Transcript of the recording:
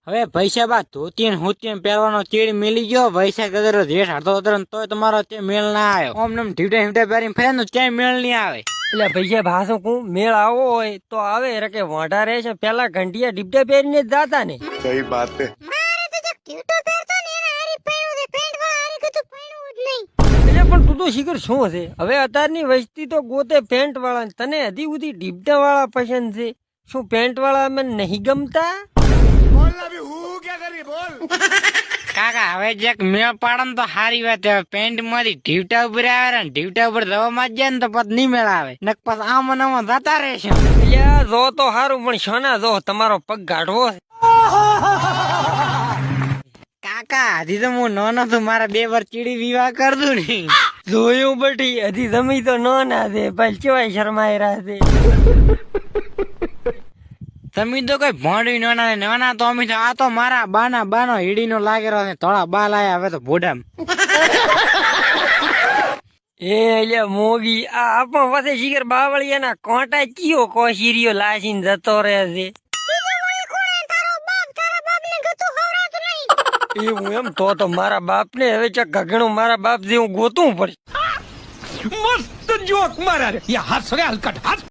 હવે પૈસા બાદ ધોતી ને હોતી પહેરવાનો ચીડ મિલી ગયો, પૈસા કદર રેટ હાડતો હતો તોય તમારો તે મેળ ના આવ્યો. ઓમ નમ ઢીવટે ઢીવટે પહેરીને ફેર ક્યાંય મેળ નહીં આવે. એટલે પૈસા ભાષો કું મેળ આવો હોય તો આવે રકે વાંઢા રહે છે. પેલા ઘંટિયા ડીપડે પહેરીને જ જાતા ને. સહી બાત હે. એટલે પણ તું તો શીખર શું છે હવે અત્યારની વસ્તી તો ગોતે પેન્ટ વાળા. તને હજી સુધી ડીપડા વાળા પસંદ છે? શું પેન્ટ વાળા મને નહીં ગમતા? કાકા હવે જે મેળ પાડો ને તો સારી વાત. પેન્ટ માંથી ઢીવટા ઉપર આવે ને ઢીવટા ઉપર દવા માં જાય ને તો પછી નહીં મેળ આવે. નક પછી આમાં આમાં જતા રહેશે. એટલે જો તો સારું પણ શોના જો તમારો પગ ગાઢવો છે. કાકા હજી તો હું નાનો છું, મારા 2 વાર ચીડી વિવાહ કરતું ને. જોયું બટી હજી જમી તો ન ના દે પછી કેવાય શરમાઈ રહ્યા છે. તમે તો કઈ ભોંડવી નાના તો અમે આ તો મારા બાનો હીડી નો લાગેલો છે. થોડા બા લાયા હવે તો ભોડામ. એ એટલે મોગી આ આપણ પાસે શિખર બાવળિયાના કોટા કયો કોશીરીઓ લાસીને જતો રહે છે. એવું એમ તો મારા બાપ ને હવે ચક ઘગણું મારા બાપ જેવું ગોતું પડે. મસ્ત જોક મારા રે. હાથ રે હલકટ હાથ.